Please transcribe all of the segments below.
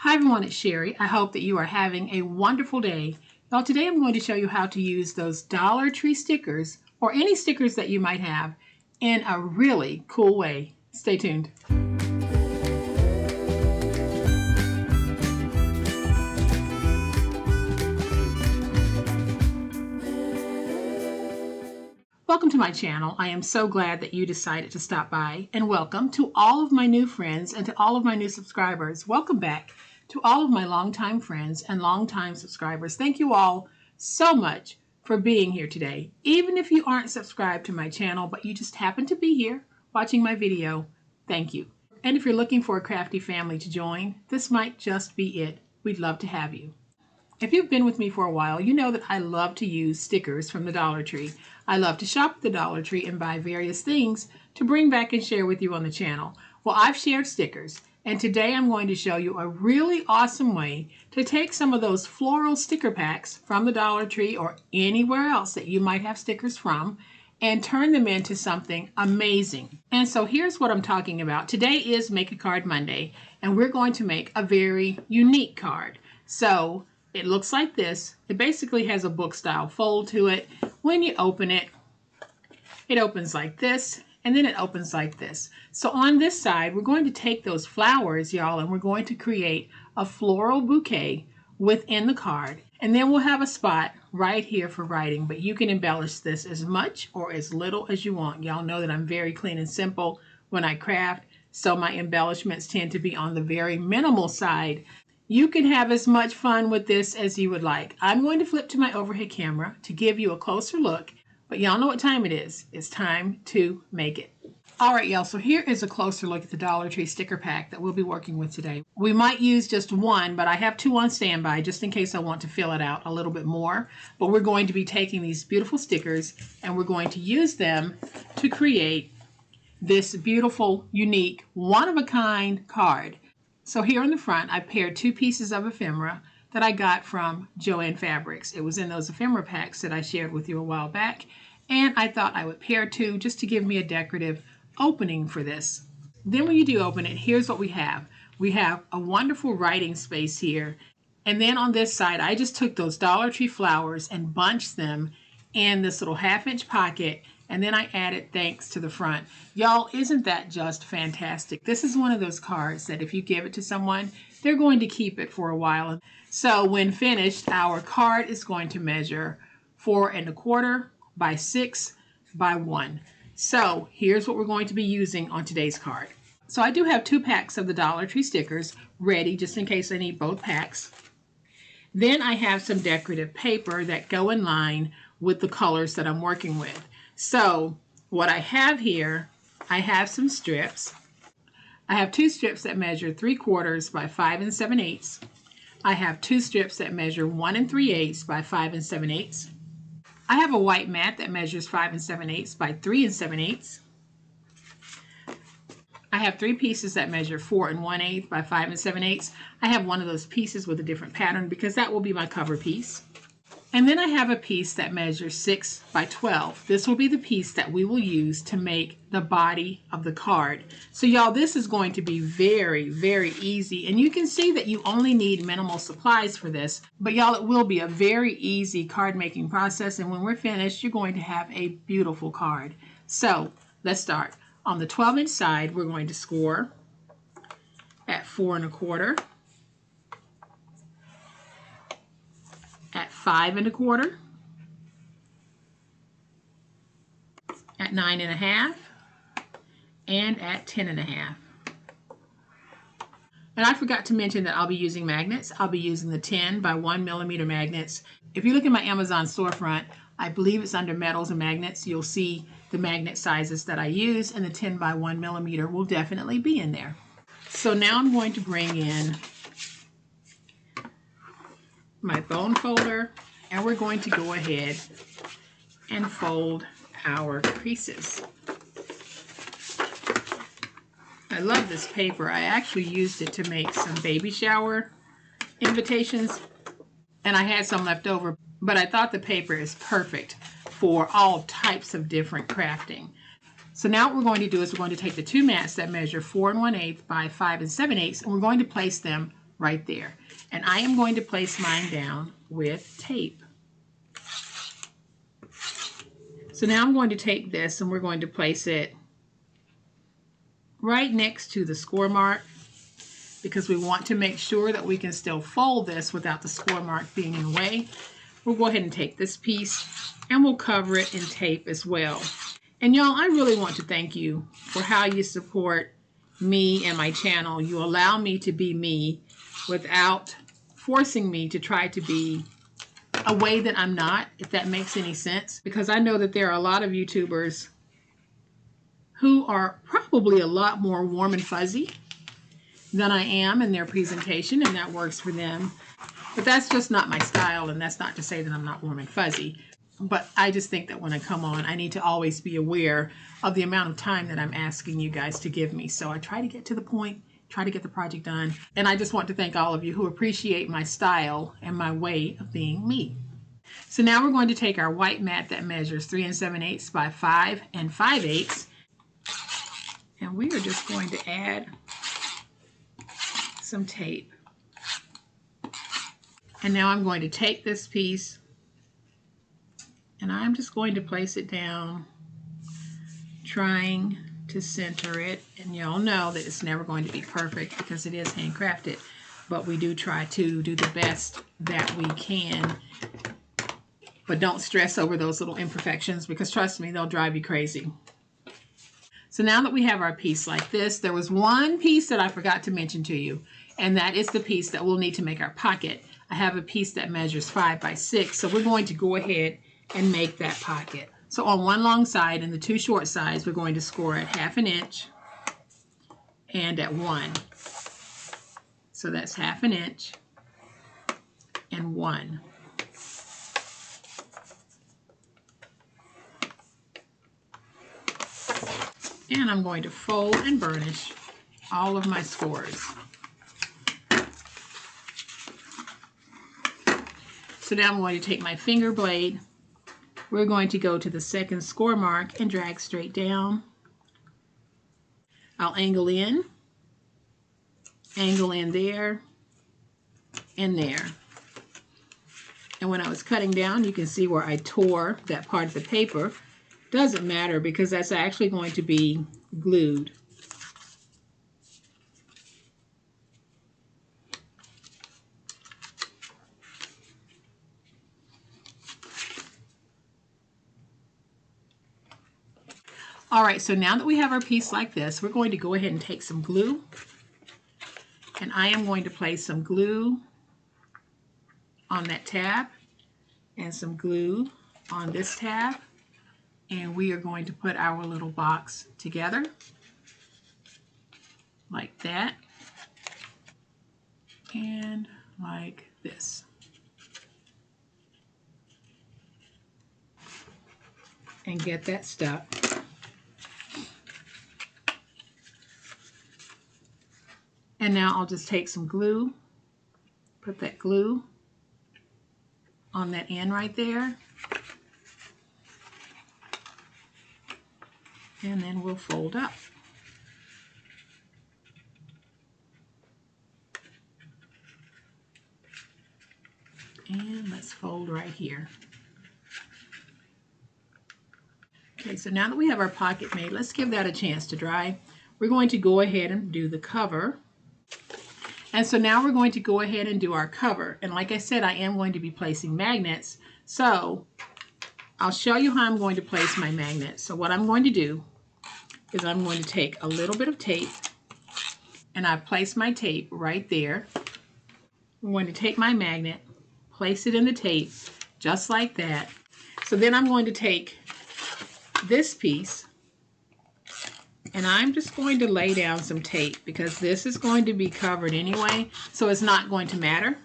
Hi everyone, it's Sherry. I hope that you are having a wonderful day. Now today I'm going to show you how to use those Dollar Tree stickers or any stickers that you might have in a really cool way. Stay tuned. Welcome to my channel. I am so glad that you decided to stop by, and welcome to all of my new friends and to all of my new subscribers. Welcome back to all of my longtime friends and longtime subscribers. Thank you all so much for being here today. Even if you aren't subscribed to my channel, but you just happen to be here watching my video, thank you. And if you're looking for a crafty family to join, this might just be it. We'd love to have you. If you've been with me for a while, you know that I love to use stickers from the Dollar Tree. I love to shop at the Dollar Tree and buy various things to bring back and share with you on the channel. Well, I've shared stickers, and today I'm going to show you a really awesome way to take some of those floral sticker packs from the Dollar Tree or anywhere else that you might have stickers from and turn them into something amazing. And so here's what I'm talking about. Today is Make a Card Monday, and we're going to make a very unique card. So it looks like this. It basically has a book style fold to it. When you open it, it opens like this, and then it opens like this. So on this side, we're going to take those flowers, y'all, and we're going to create a floral bouquet within the card. And then we'll have a spot right here for writing, but you can embellish this as much or as little as you want. Y'all know that I'm very clean and simple when I craft, so my embellishments tend to be on the very minimal side. You can have as much fun with this as you would like. I'm going to flip to my overhead camera to give you a closer look, but y'all know what time it is. It's time to make it. All right, y'all, so here is a closer look at the Dollar Tree sticker pack that we'll be working with today. We might use just one, but I have two on standby just in case I want to fill it out a little bit more. But we're going to be taking these beautiful stickers and we're going to use them to create this beautiful, unique, one-of-a-kind card. So here on the front, I paired two pieces of ephemera that I got from Joann Fabrics. It was in those ephemera packs that I shared with you a while back, and I thought I would pair two just to give me a decorative opening for this. Then when you do open it, here's what we have. We have a wonderful writing space here, and then on this side, I just took those Dollar Tree flowers and bunched them in this little half-inch pocket, and then I added thanks to the front. Y'all, isn't that just fantastic? This is one of those cards that if you give it to someone, they're going to keep it for a while. So when finished, our card is going to measure 4 1/4 by 6 by 1. So here's what we're going to be using on today's card. So I do have 2 packs of the Dollar Tree stickers ready just in case I need both packs. Then I have some decorative paper that go in line with the colors that I'm working with. So what I have here, I have some strips. I have 2 strips that measure 3/4 by 5 7/8. I have 2 strips that measure 1 3/8 by 5 7/8. I have a white mat that measures 5 7/8 by 3 7/8. I have 3 pieces that measure 4 1/8 by 5 7/8. I have one of those pieces with a different pattern because that will be my cover piece. And then I have a piece that measures 6 by 12. This will be the piece that we will use to make the body of the card. So y'all, this is going to be very, very easy. And you can see that you only need minimal supplies for this. But y'all, it will be a very easy card making process. And when we're finished, you're going to have a beautiful card. So let's start. On the 12-inch side, we're going to score at 4 1/4. At 5 1/4, at 9 1/2, and at 10 1/2. And I forgot to mention that I'll be using magnets. I'll be using the 10 by 1 millimeter magnets. If you look at my Amazon storefront, I believe it's under metals and magnets. You'll see the magnet sizes that I use, and the 10 by 1 millimeter will definitely be in there. So now I'm going to bring in my bone folder, and we're going to go ahead and fold our creases. I love this paper. I actually used it to make some baby shower invitations, and I had some left over, but I thought the paper is perfect for all types of different crafting. So now what we're going to do is we're going to take the 2 mats that measure 4 1/8 by 5 7/8, and we're going to place them right there. And I am going to place mine down with tape. So now I'm going to take this and we're going to place it right next to the score mark, because we want to make sure that we can still fold this without the score mark being in the way. We'll go ahead and take this piece and we'll cover it in tape as well. And y'all, I really want to thank you for how you support me and my channel. You allow me to be me without forcing me to try to be a way that I'm not, if that makes any sense. Because I know that there are a lot of YouTubers who are probably a lot more warm and fuzzy than I am in their presentation, and that works for them. But that's just not my style, and that's not to say that I'm not warm and fuzzy. But I just think that when I come on, I need to always be aware of the amount of time that I'm asking you guys to give me. So I try to get to the point, try to get the project done. And I just want to thank all of you who appreciate my style and my way of being me. So now we're going to take our white mat that measures 3 7/8 by 5 5/8. And we are just going to add some tape. And now I'm going to take this piece and I'm just going to place it down, trying to center it. And y'all know that it's never going to be perfect because it is handcrafted, but we do try to do the best that we can. But don't stress over those little imperfections, because trust me, they'll drive you crazy. So now that we have our piece like this, there was one piece that I forgot to mention to you, and that is the piece that we'll need to make our pocket. I have a piece that measures 5 by 6, so we're going to go ahead and make that pocket. So on one long side and the two short sides, we're going to score at 1/2 inch and at 1. So that's 1/2 inch and 1. And I'm going to fold and burnish all of my scores. So now I'm going to take my finger blade. We're going to go to the second score mark and drag straight down. I'll angle in there, and there. And when I was cutting down, you can see where I tore that part of the paper. Doesn't matter because that's actually going to be glued. All right, so now that we have our piece like this, we're going to go ahead and take some glue. And I am going to place some glue on that tab and some glue on this tab. And we are going to put our little box together like that and like this. And get that stuck. And now I'll just take some glue, put that glue on that end right there. And then we'll fold up. And let's fold right here. Okay, so now that we have our pocket made, let's give that a chance to dry. We're going to go ahead and do the cover. And so now we're going to go ahead and do our cover. And like I said, I am going to be placing magnets. So I'll show you how I'm going to place my magnets. So what I'm going to do is I'm going to take a little bit of tape, and I've placed my tape right there. I'm going to take my magnet, place it in the tape, just like that. So then I'm going to take this piece, and I'm just going to lay down some tape because this is going to be covered anyway, so it's not going to matter.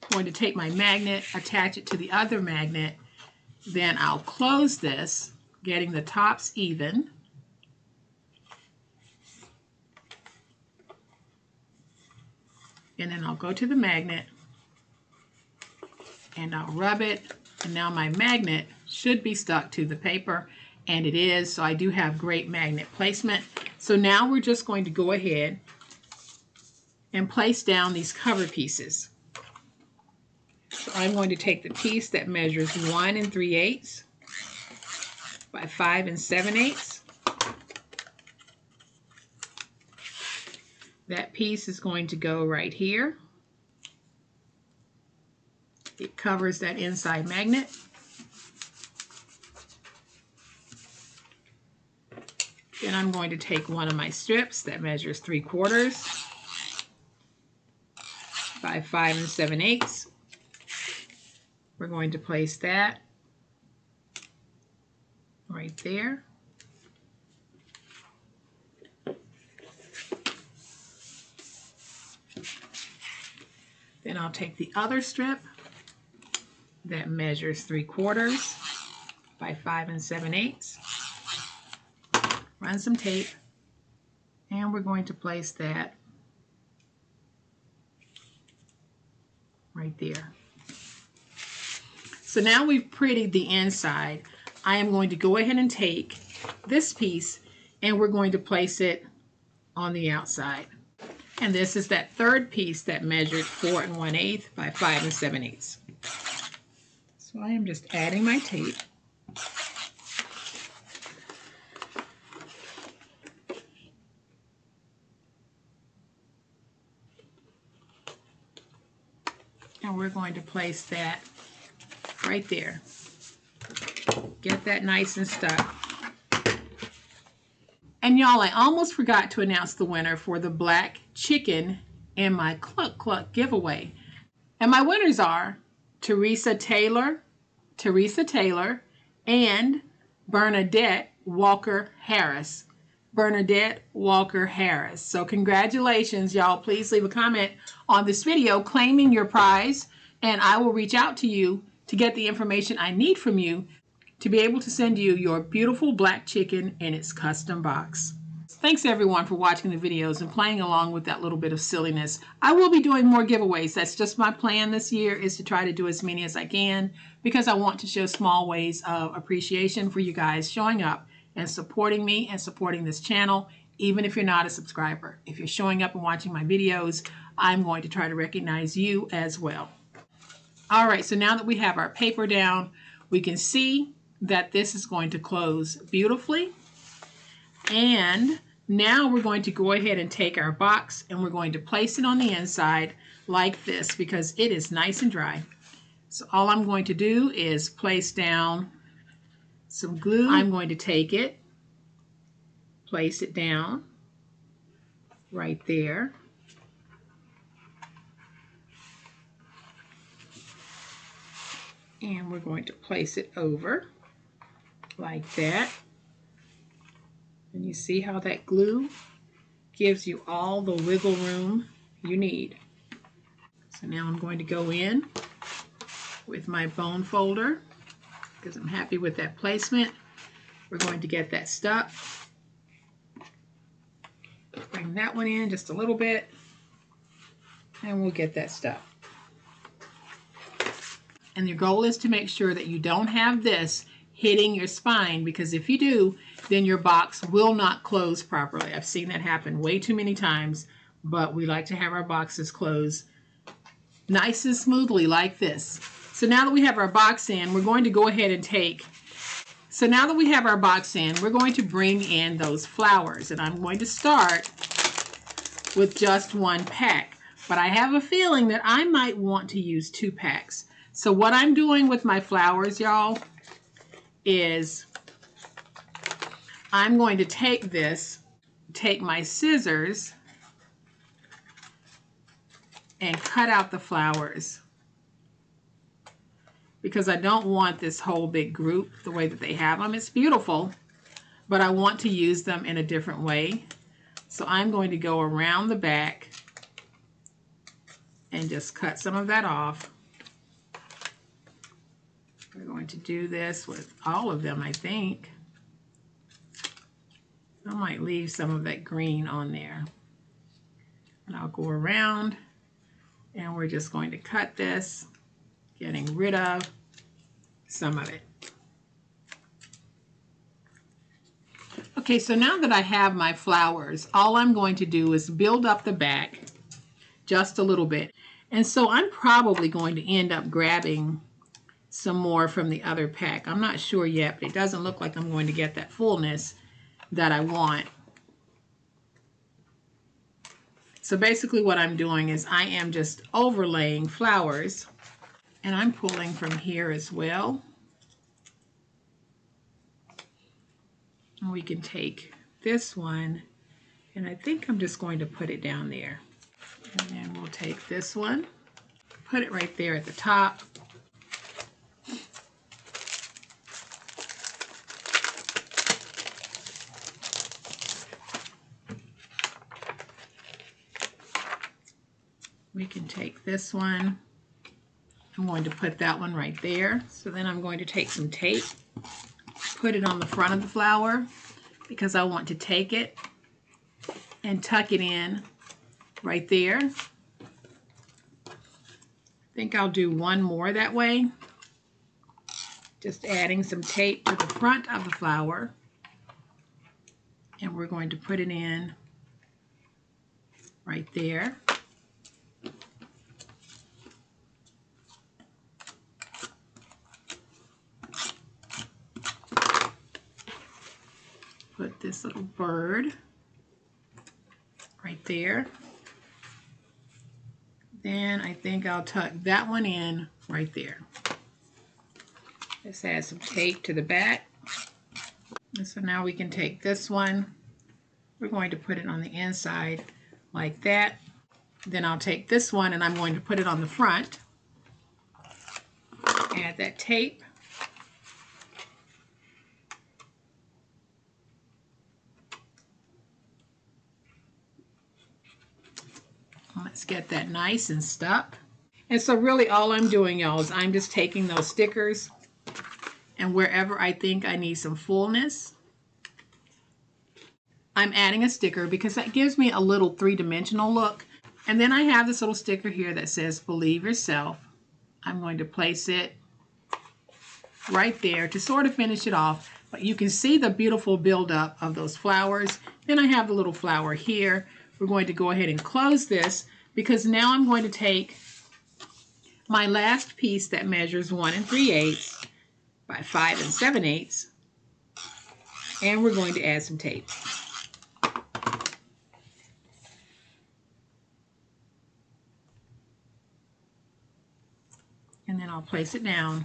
I'm going to take my magnet, attach it to the other magnet, then I'll close this, getting the tops even. And then I'll go to the magnet and I'll rub it, and now my magnet should be stuck to the paper, and it is, so I do have great magnet placement. So now we're just going to go ahead and place down these cover pieces. So I'm going to take the piece that measures 1 3/8 by 5 7/8. That piece is going to go right here. It covers that inside magnet. Then I'm going to take one of my strips that measures 3/4 by 5 7/8. We're going to place that right there. Then I'll take the other strip that measures 3/4 by 5 7/8. Run some tape, and we're going to place that right there. So now we've prettied the inside. I am going to go ahead and take this piece and we're going to place it on the outside. And this is that third piece that measured 4 1/8 by 5 7/8. So I am just adding my tape. And we're going to place that right there. Get that nice and stuck. And y'all, I almost forgot to announce the winner for the black chicken in my Cluck Cluck giveaway. And my winners are Teresa Taylor, and Bernadette Walker Harris. Bernadette Walker Harris. So congratulations, y'all. Please leave a comment on this video claiming your prize, and I will reach out to you to get the information I need from you to be able to send you your beautiful black chicken in its custom box. Thanks everyone for watching the videos and playing along with that little bit of silliness. I will be doing more giveaways. That's just my plan this year, is to try to do as many as I can, because I want to show small ways of appreciation for you guys showing up and supporting me and supporting this channel, even if you're not a subscriber. If you're showing up and watching my videos, I'm going to try to recognize you as well. All right, so now that we have our paper down, we can see that this is going to close beautifully. And now we're going to go ahead and take our box and we're going to place it on the inside like this, because it is nice and dry. So all I'm going to do is place down some glue. I'm going to take it, place it down right there. And we're going to place it over like that. And you see how that glue gives you all the wiggle room you need. So now I'm going to go in with my bone folder, because I'm happy with that placement. We're going to get that stuck. Bring that one in just a little bit, and we'll get that stuck. And your goal is to make sure that you don't have this hitting your spine, because if you do, then your box will not close properly. I've seen that happen way too many times, but we like to have our boxes close nice and smoothly like this. So now that we have our box in, we're going to go ahead and we're going to bring in those flowers. And I'm going to start with just 1 pack, but I have a feeling that I might want to use 2 packs. So what I'm doing with my flowers, y'all, is I'm going to take my scissors and cut out the flowers, because I don't want this whole big group the way that they have them. It's beautiful, but I want to use them in a different way. So I'm going to go around the back and just cut some of that off. We're going to do this with all of them, I think. I might leave some of that green on there. And I'll go around and we're just going to cut this, getting rid of some of it. Okay, so now that I have my flowers, all I'm going to do is build up the back just a little bit. And so I'm probably going to end up grabbing some more from the other pack. I'm not sure yet, but it doesn't look like I'm going to get that fullness that I want. So basically what I'm doing is I am just overlaying flowers, and I'm pulling from here as well. And we can take this one, and I think I'm just going to put it down there. And then we'll take this one, put it right there at the top. We can take this one. I'm going to put that one right there. So then I'm going to take some tape, put it on the front of the flower, because I want to take it and tuck it in right there. I think I'll do one more that way. Just adding some tape to the front of the flower. And we're going to put it in right there. Put this little bird right there. Then I think I'll tuck that one in right there. Let's add some tape to the back. And so now we can take this one. We're going to put it on the inside like that. Then I'll take this one and I'm going to put it on the front. Add that tape. Let's get that nice and stuck. And so really all I'm doing, y'all, is I'm just taking those stickers, and wherever I think I need some fullness, I'm adding a sticker, because that gives me a little three-dimensional look. And then I have this little sticker here that says Believe Yourself. I'm going to place it right there to sort of finish it off. But you can see the beautiful buildup of those flowers. Then I have the little flower here. We're going to go ahead and close this, because now I'm going to take my last piece that measures 1 3/8 by 5 7/8, and we're going to add some tape. And then I'll place it down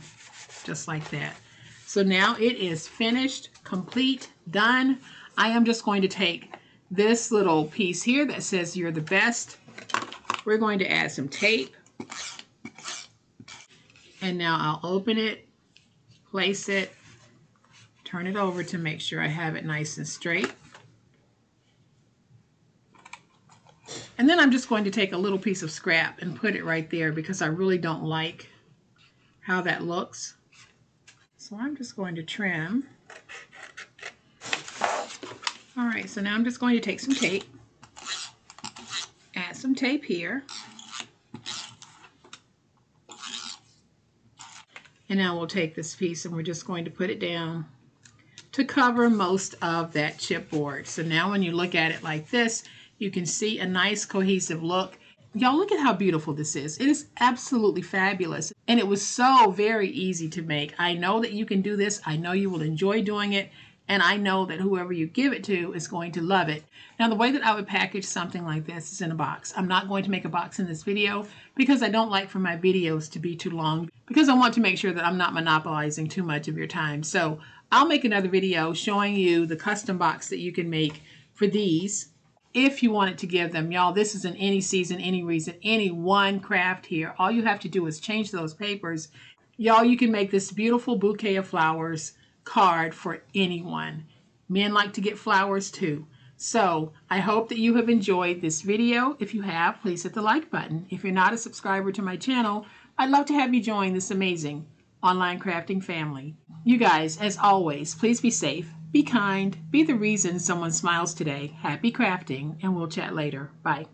just like that. So now it is finished, complete, done. I am just going to take this little piece here that says You're the Best. We're going to add some tape. And now I'll open it, place it, turn it over to make sure I have it nice and straight. And then I'm just going to take a little piece of scrap and put it right there, because I really don't like how that looks. So I'm just going to trim. All right, so now I'm just going to take some tape, add some tape here, and now we'll take this piece and we're just going to put it down to cover most of that chipboard. So now when you look at it like this, you can see a nice cohesive look. Y'all, look at how beautiful this is. It is absolutely fabulous, and it was so very easy to make. I know that you can do this. I know you will enjoy doing it. And I know that whoever you give it to is going to love it. Now, the way that I would package something like this is in a box. I'm not going to make a box in this video, because I don't like for my videos to be too long, because I want to make sure that I'm not monopolizing too much of your time. So I'll make another video showing you the custom box that you can make for these if you wanted to give them. Y'all, this is in any season, any reason, any one craft here. All you have to do is change those papers. Y'all, you can make this beautiful bouquet of flowers card for anyone. Men like to get flowers too. So I hope that you have enjoyed this video. If you have, please hit the like button. If you're not a subscriber to my channel, I'd love to have you join this amazing online crafting family. You guys, as always, please be safe, be kind, be the reason someone smiles today. Happy crafting, and we'll chat later. Bye.